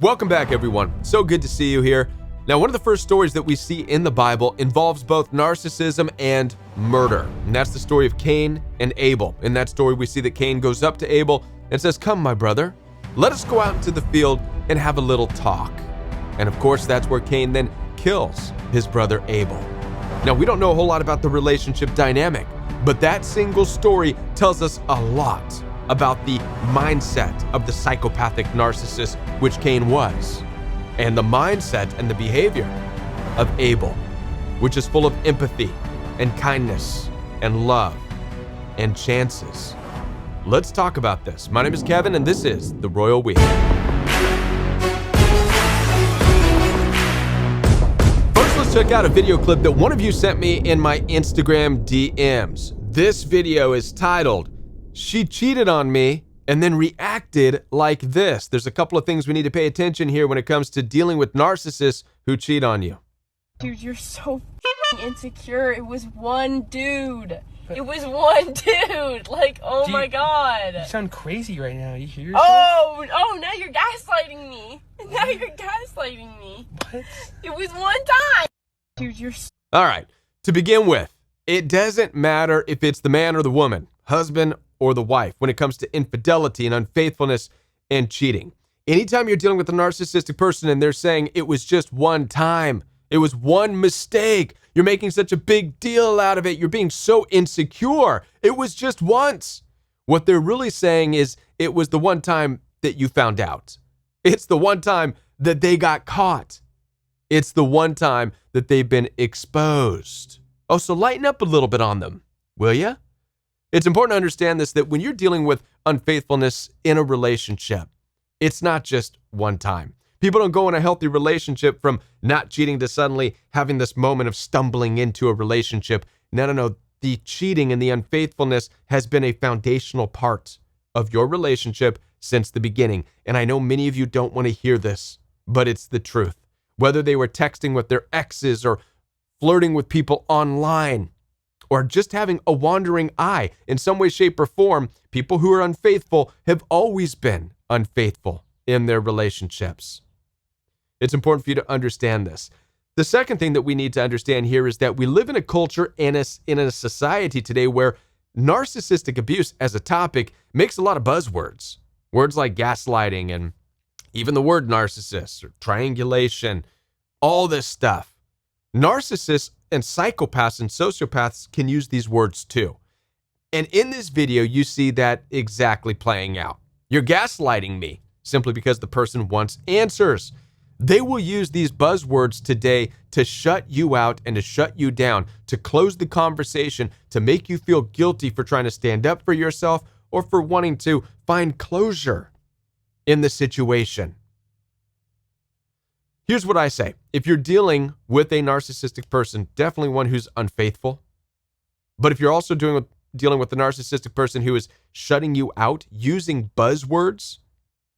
Welcome back, everyone. So good to see you here. Now, one of the first stories that we see in the Bible involves both narcissism and murder. And that's the story of Cain and Abel. In that story, we see that Cain goes up to Abel and says, "Come, my brother, let us go out into the field and have a little talk." And of course, that's where Cain then kills his brother Abel. Now, we don't know a whole lot about the relationship dynamic, but that single story tells us a lot about the mindset of the psychopathic narcissist, which Cain was, and the mindset and the behavior of Abel, which is full of empathy and kindness and love and chances. Let's talk about this. My name is Kevin, and this is The Royal We. First, let's check out a video clip that one of you sent me in my Instagram DMs. This video is titled, "She cheated on me and then reacted like this." There's a couple of things we need to pay attention here when it comes to dealing with narcissists who cheat on you. Dude, you're so insecure. It was one dude. It was one dude. Like, oh my God. You sound crazy right now. You hear yourself? Oh, now you're gaslighting me. Now you're gaslighting me. What? It was one time. Dude, you're so... All right, to begin with, it doesn't matter if it's the man or the woman, husband or the wife, when it comes to infidelity and unfaithfulness and cheating. Anytime you're dealing with a narcissistic person and they're saying it was just one time, it was one mistake, you're making such a big deal out of it, you're being so insecure, it was just once. What they're really saying is it was the one time that you found out. It's the one time that they got caught. It's the one time that they've been exposed. Oh, so lighten up a little bit on them, will ya? It's important to understand this, that when you're dealing with unfaithfulness in a relationship, it's not just one time. People don't go in a healthy relationship from not cheating to suddenly having this moment of stumbling into a relationship. No. The cheating and the unfaithfulness has been a foundational part of your relationship since the beginning. And I know many of you don't want to hear this, but it's the truth. Whether they were texting with their exes or flirting with people online, or just having a wandering eye in some way, shape, or form, people who are unfaithful have always been unfaithful in their relationships. It's important for you to understand this. The second thing that we need to understand here is that we live in a culture and in a society today where narcissistic abuse as a topic makes a lot of buzzwords. Words like gaslighting and even the word narcissist or triangulation, all this stuff. Narcissists and psychopaths and sociopaths can use these words too. And in this video, you see that exactly playing out. You're gaslighting me simply because the person wants answers. They will use these buzzwords today to shut you out and to shut you down, to close the conversation, to make you feel guilty for trying to stand up for yourself or for wanting to find closure in the situation. Here's what I say. If you're dealing with a narcissistic person, definitely one who's unfaithful. But if you're also dealing with a narcissistic person who is shutting you out, using buzzwords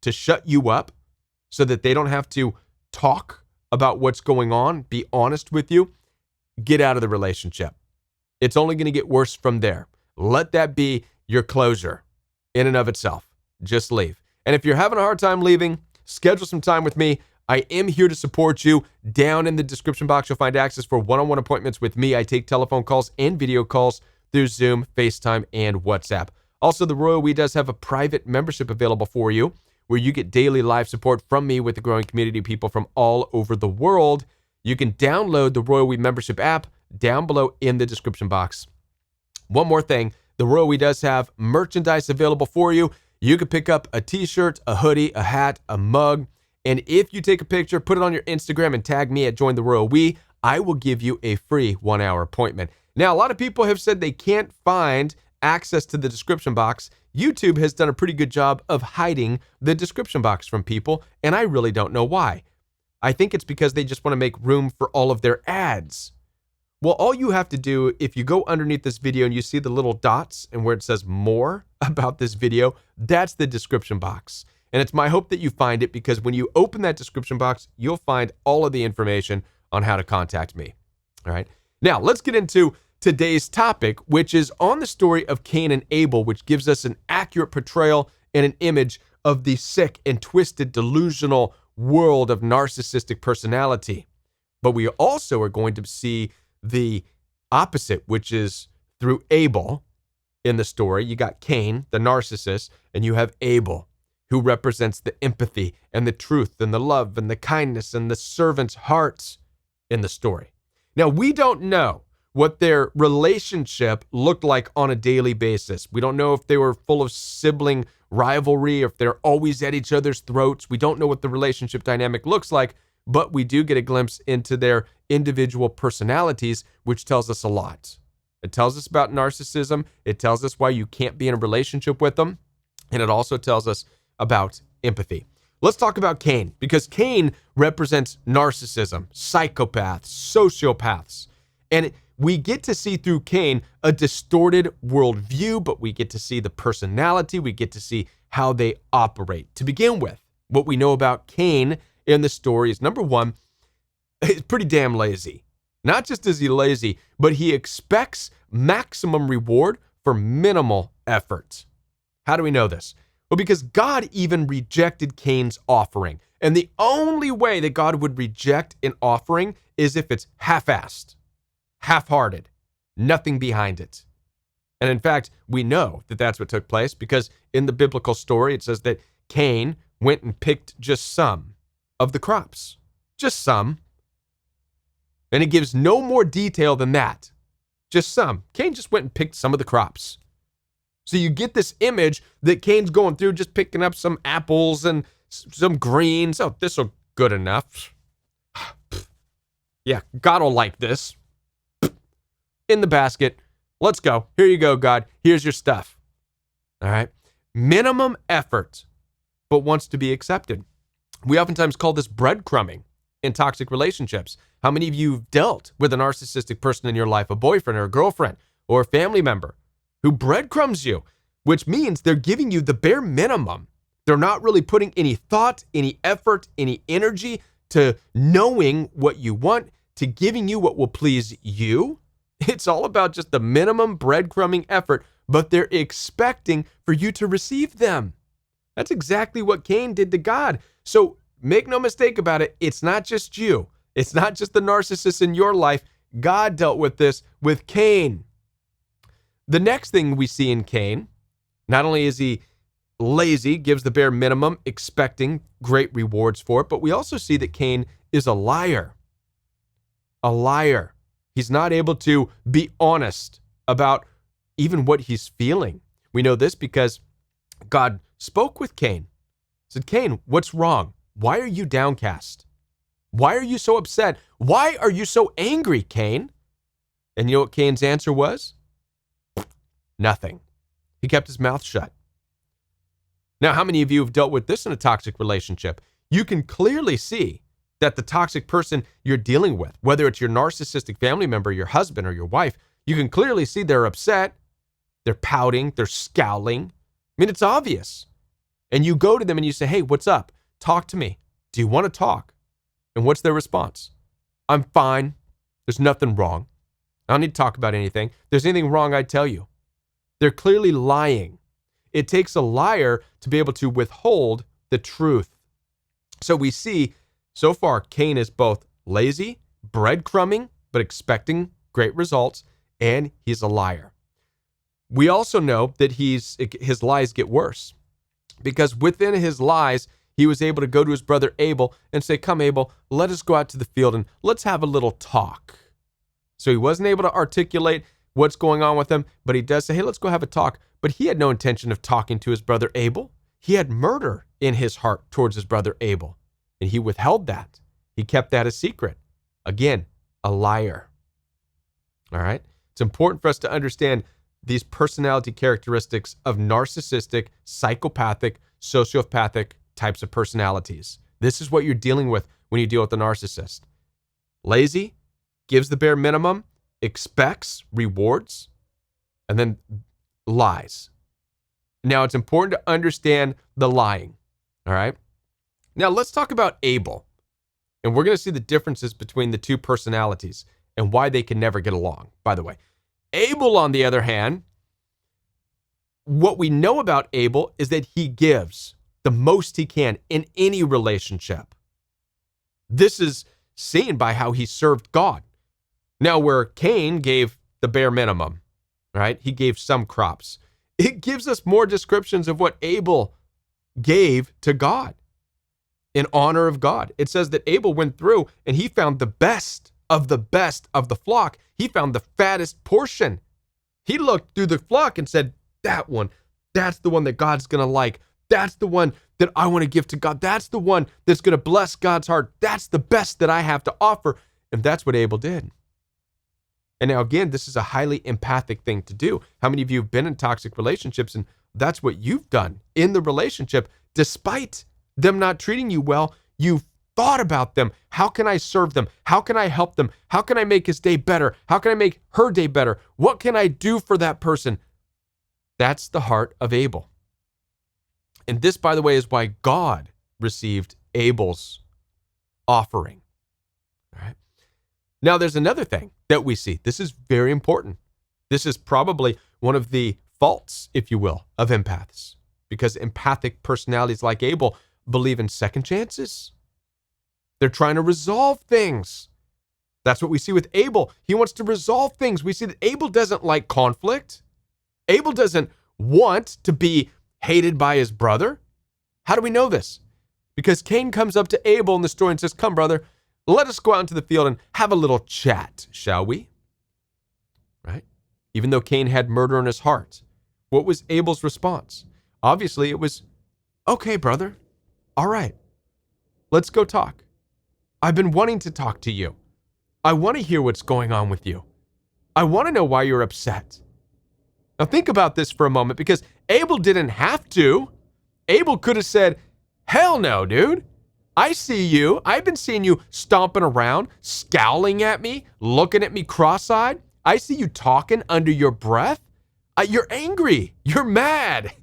to shut you up so that they don't have to talk about what's going on, be honest with you, get out of the relationship. It's only going to get worse from there. Let that be your closure in and of itself. Just leave. And if you're having a hard time leaving, schedule some time with me. I am here to support you. Down in the description box, you'll find access for one-on-one appointments with me. I take telephone calls and video calls through Zoom, FaceTime, and WhatsApp. Also, the Royal We does have a private membership available for you where you get daily live support from me with the growing community of people from all over the world. You can download the Royal We membership app down below in the description box. One more thing, the Royal We does have merchandise available for you. You can pick up a t-shirt, a hoodie, a hat, a mug. And if you take a picture, put it on your Instagram and tag me at Join the Royal We, I will give you a free 1-hour appointment. Now, a lot of people have said they can't find access to the description box. YouTube has done a pretty good job of hiding the description box from people, and I really don't know why. I think it's because they just want to make room for all of their ads. Well, all you have to do, if you go underneath this video and you see the little dots and where it says more about this video, that's the description box. And it's my hope that you find it, because when you open that description box, you'll find all of the information on how to contact me. All right. Now, let's get into today's topic, which is on the story of Cain and Abel, which gives us an accurate portrayal and an image of the sick and twisted, delusional, world of narcissistic personality. But we also are going to see the opposite, which is through Abel in the story. You got Cain, the narcissist, and you have Abel, who represents the empathy and the truth and the love and the kindness and the servant's hearts in the story. Now, we don't know what their relationship looked like on a daily basis. We don't know if they were full of sibling rivalry, or if they're always at each other's throats. We don't know what the relationship dynamic looks like, but we do get a glimpse into their individual personalities, which tells us a lot. It tells us about narcissism. It tells us why you can't be in a relationship with them. And it also tells us about empathy. Let's talk about Cain, because Cain represents narcissism, psychopaths, sociopaths. And we get to see through Cain a distorted worldview, but we get to see the personality. We get to see how they operate. To begin with, what we know about Cain in the story is, number one, he's pretty damn lazy. Not just is he lazy, but he expects maximum reward for minimal effort. How do we know this? Well, because God even rejected Cain's offering. And the only way that God would reject an offering is if it's half-assed, half-hearted, nothing behind it. And in fact, we know that that's what took place, because in the biblical story, it says that Cain went and picked just some of the crops, just some. And it gives no more detail than that, just some. Cain just went and picked some of the crops. So you get this image that Cain's going through, just picking up some apples and some greens. Oh, this will good enough. Yeah, God will like this. In the basket. Let's go. Here you go, God. Here's your stuff. All right. Minimum effort, but wants to be accepted. We oftentimes call this breadcrumbing in toxic relationships. How many of you have dealt with a narcissistic person in your life, a boyfriend or a girlfriend or a family member who breadcrumbs you, which means they're giving you the bare minimum. They're not really putting any thought, any effort, any energy to knowing what you want, to giving you what will please you. It's all about just the minimum breadcrumbing effort, but they're expecting for you to receive them. That's exactly what Cain did to God. So make no mistake about it. It's not just you. It's not just the narcissist in your life. God dealt with this with Cain. The next thing we see in Cain, not only is he lazy, gives the bare minimum, expecting great rewards for it, but we also see that Cain is a liar. A liar. He's not able to be honest about even what he's feeling. We know this because God spoke with Cain. He said, Cain, what's wrong? Why are you downcast? Why are you so upset? Why are you so angry, Cain? And you know what Cain's answer was? Nothing. He kept his mouth shut. Now, how many of you have dealt with this in a toxic relationship? You can clearly see that the toxic person you're dealing with, whether it's your narcissistic family member, your husband, or your wife, you can clearly see they're upset, they're pouting, they're scowling. I mean, it's obvious. And you go to them and you say, hey, what's up? Talk to me. Do you want to talk? And what's their response? I'm fine. There's nothing wrong. I don't need to talk about anything. If there's anything wrong, I'd tell you. They're clearly lying. It takes a liar to be able to withhold the truth. So we see so far, Cain is both lazy, breadcrumbing, but expecting great results, and he's a liar. We also know that his lies get worse, because within his lies, he was able to go to his brother Abel and say, come, Abel, let us go out to the field and let's have a little talk. So he wasn't able to articulate what's going on with him, but he does say, hey, let's go have a talk. But he had no intention of talking to his brother Abel. He had murder in his heart towards his brother Abel. And he withheld that. He kept that a secret. Again, a liar. All right? It's important for us to understand these personality characteristics of narcissistic, psychopathic, sociopathic types of personalities. This is what you're dealing with when you deal with a narcissist. Lazy, gives the bare minimum, expects rewards, and then lies. Now, it's important to understand the lying. All right? Now, let's talk about Abel. And we're going to see the differences between the two personalities and why they can never get along, by the way. Abel, on the other hand, what we know about Abel is that he gives the most he can in any relationship. This is seen by how he served God. Now, where Cain gave the bare minimum, right? He gave some crops. It gives us more descriptions of what Abel gave to God in honor of God. It says that Abel went through and he found the best of the flock. He found the fattest portion. He looked through the flock and said, that one, that's the one that God's going to like. That's the one that I want to give to God. That's the one that's going to bless God's heart. That's the best that I have to offer. And that's what Abel did. And now, again, this is a highly empathic thing to do. How many of you have been in toxic relationships and that's what you've done in the relationship? Despite them not treating you well, you've thought about them. How can I serve them? How can I help them? How can I make his day better? How can I make her day better? What can I do for that person? That's the heart of Abel. And this, by the way, is why God received Abel's offering. All right. Now, there's another thing that we see. This is very important. This is probably one of the faults, if you will, of empaths, because empathic personalities like Abel believe in second chances. They're trying to resolve things. That's what we see with Abel. He wants to resolve things. We see that Abel doesn't like conflict. Abel doesn't want to be hated by his brother. How do we know this? Because Cain comes up to Abel in the story and says, come, brother, let us go out into the field and have a little chat, shall we? Right? Even though Cain had murder in his heart, what was Abel's response? Obviously, it was, okay, brother. All right. Let's go talk. I've been wanting to talk to you. I want to hear what's going on with you. I want to know why you're upset. Now think about this for a moment, because Abel didn't have to. Abel could have said, hell no, dude. I see you. I've been seeing you stomping around, scowling at me, looking at me cross-eyed. I see you talking under your breath. You're angry. You're mad.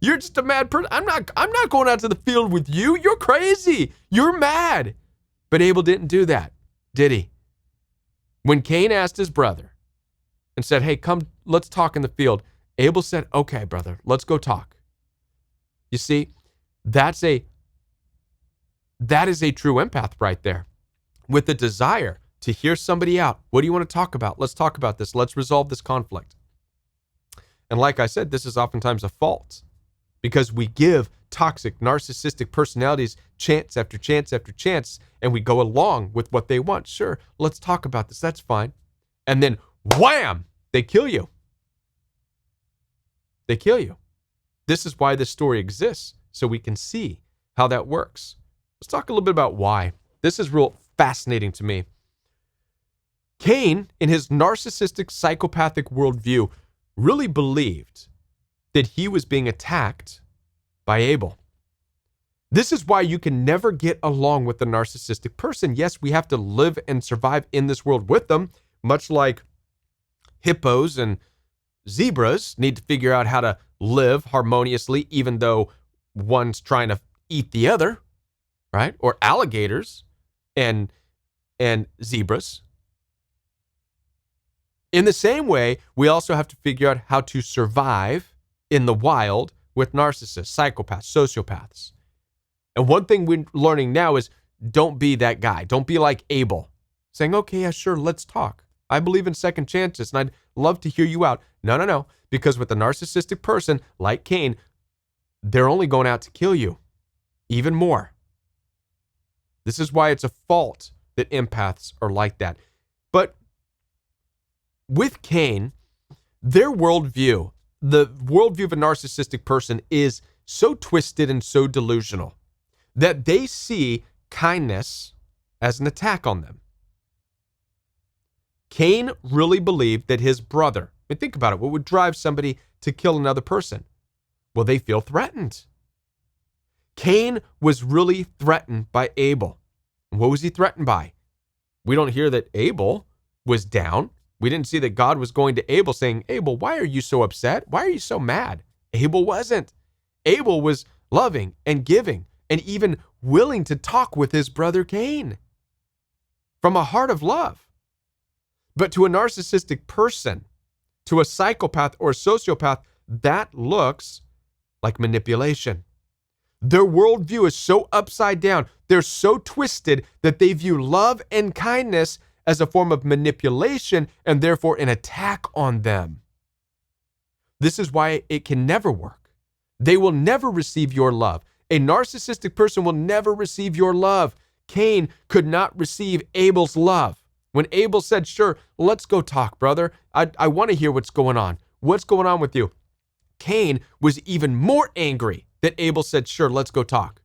You're just a mad person. I'm not going out to the field with you. You're crazy. You're mad. But Abel didn't do that, did he? When Cain asked his brother and said, hey, come, let's talk in the field, Abel said, okay, brother, let's go talk. You see, that is a true empath right there, with the desire to hear somebody out. What do you want to talk about? Let's talk about this. Let's resolve this conflict. And like I said, this is oftentimes a fault, because we give toxic, narcissistic personalities chance after chance after chance, and we go along with what they want. Sure, let's talk about this. That's fine. And then, wham, they kill you. They kill you. This is why this story exists, so we can see how that works. Let's talk a little bit about why. This is real fascinating to me. Cain, in his narcissistic, psychopathic worldview, really believed that he was being attacked by Abel. This is why you can never get along with a narcissistic person. Yes, we have to live and survive in this world with them, much like hippos and zebras need to figure out how to live harmoniously, even though one's trying to eat the other, right? Or alligators and zebras. In the same way, we also have to figure out how to survive in the wild with narcissists, psychopaths, sociopaths. And one thing we're learning now is don't be that guy. Don't be like Abel, saying, okay, yeah, sure, let's talk. I believe in second chances, and I'd love to hear you out. No. Because with a narcissistic person like Cain, they're only going out to kill you even more. This is why it's a fault that empaths are like that. But with Cain, their worldview, the worldview of a narcissistic person, is so twisted and so delusional that they see kindness as an attack on them. Cain really believed that his brother, I mean, think about it, what would drive somebody to kill another person? Well, they feel threatened. Cain was really threatened by Abel. What was he threatened by? We don't hear that Abel was down. We didn't see that God was going to Abel saying, Abel, why are you so upset? Why are you so mad? Abel wasn't. Abel was loving and giving and even willing to talk with his brother Cain from a heart of love. But to a narcissistic person, to a psychopath or a sociopath, that looks like manipulation. Their worldview is so upside down. They're so twisted that they view love and kindness as a form of manipulation and therefore an attack on them. This is why it can never work. They will never receive your love. A narcissistic person will never receive your love. Cain could not receive Abel's love. When Abel said, sure, let's go talk, brother. I want to hear what's going on. What's going on with you? Cain was even more angry that Abel said, sure, let's go talk.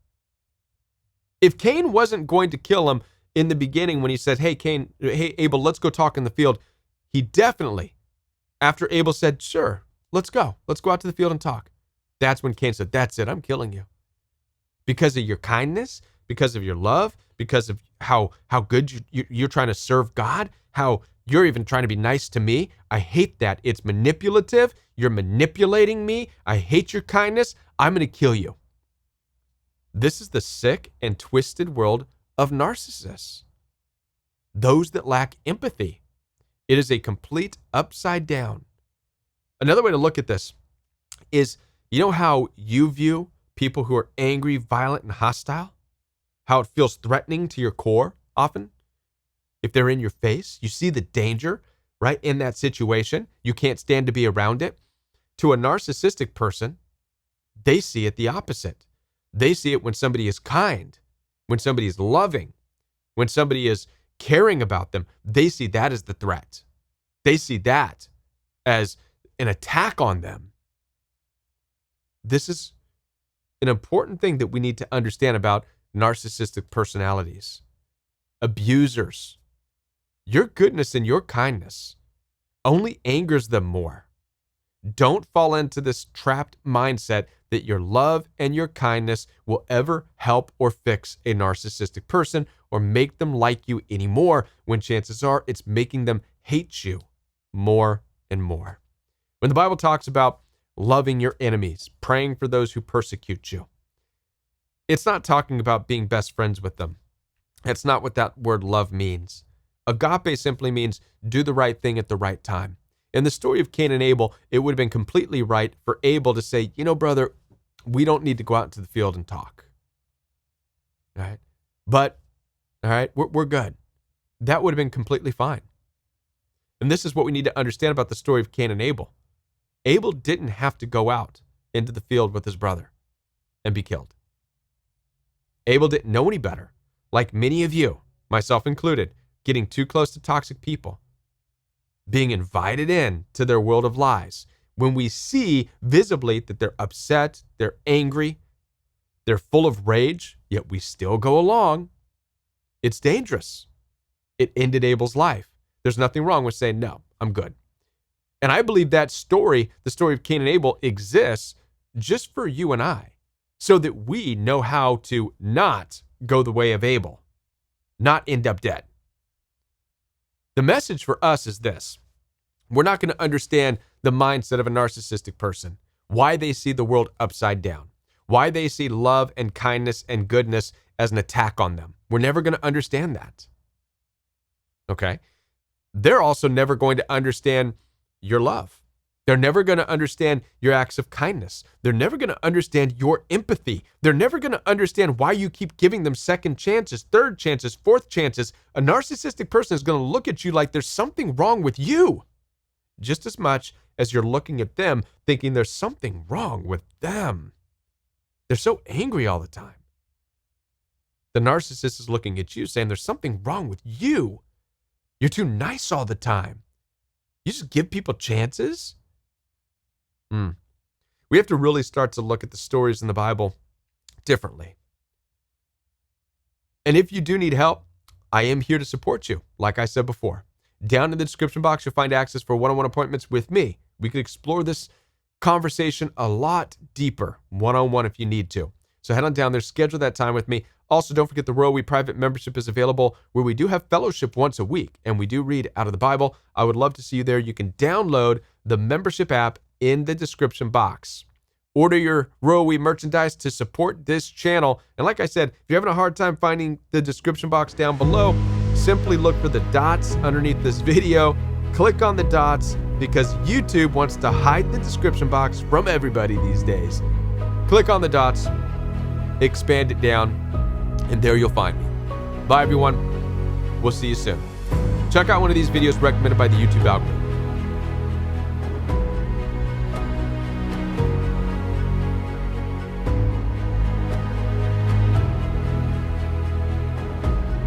If Cain wasn't going to kill him in the beginning when he said, hey, Abel, let's go talk in the field, he definitely, after Abel said, sure, let's go out to the field and talk. That's when Cain said, that's it, I'm killing you. Because of your kindness, because of your love, because of how good you're trying to serve God, how you're even trying to be nice to me. I hate that. It's manipulative. You're manipulating me. I hate your kindness. I'm going to kill you. This is the sick and twisted world of narcissists. Those that lack empathy. It is a complete upside down. Another way to look at this is, you know how you view people who are angry, violent, and hostile? How it feels threatening to your core often? If they're in your face, you see the danger, right, in that situation. You can't stand to be around it. To a narcissistic person, they see it the opposite. They see it when somebody is kind, when somebody is loving, when somebody is caring about them. They see that as the threat. They see that as an attack on them. This is an important thing that we need to understand about narcissistic personalities. Abusers. Your goodness and your kindness only angers them more. Don't fall into this trapped mindset that your love and your kindness will ever help or fix a narcissistic person or make them like you anymore, when chances are it's making them hate you more and more. When the Bible talks about loving your enemies, praying for those who persecute you, it's not talking about being best friends with them. That's not what that word love means. Agape simply means do the right thing at the right time. In the story of Cain and Abel, it would have been completely right for Abel to say, you know, brother, we don't need to go out into the field and talk. All right? But, all right, we're good. That would have been completely fine. And this is what we need to understand about the story of Cain and Abel. Abel didn't have to go out into the field with his brother and be killed. Abel didn't know any better. Like many of you, myself included, getting too close to toxic people, being invited in to their world of lies. When we see visibly that they're upset, they're angry, they're full of rage, yet we still go along, it's dangerous. It ended Abel's life. There's nothing wrong with saying, no, I'm good. And I believe that story, the story of Cain and Abel, exists just for you and I, so that we know how to not go the way of Abel, not end up dead. The message for us is this. We're not going to understand the mindset of a narcissistic person, why they see the world upside down, why they see love and kindness and goodness as an attack on them. We're never going to understand that. Okay? They're also never going to understand your love. They're never going to understand your acts of kindness. They're never going to understand your empathy. They're never going to understand why you keep giving them second chances, third chances, fourth chances. A narcissistic person is going to look at you like there's something wrong with you, just as much as you're looking at them thinking there's something wrong with them. They're so angry all the time. The narcissist is looking at you saying there's something wrong with you. You're too nice all the time. You just give people chances? We have to really start to look at the stories in the Bible differently. And if you do need help, I am here to support you, like I said before. Down in the description box, you'll find access for one-on-one appointments with me. We can explore this conversation a lot deeper, one-on-one if you need to. So head on down there, schedule that time with me. Also, don't forget the Royal We private membership is available, where we do have fellowship once a week, and we do read out of the Bible. I would love to see you there. You can download the membership app in the description box. Order your Royal We merchandise to support this channel. And like I said, if you're having a hard time finding the description box down below, simply look for the dots underneath this video. Click on the dots, because YouTube wants to hide the description box from everybody these days. Click on the dots, expand it down, and there you'll find me. Bye, everyone. We'll see you soon. Check out one of these videos recommended by the YouTube algorithm.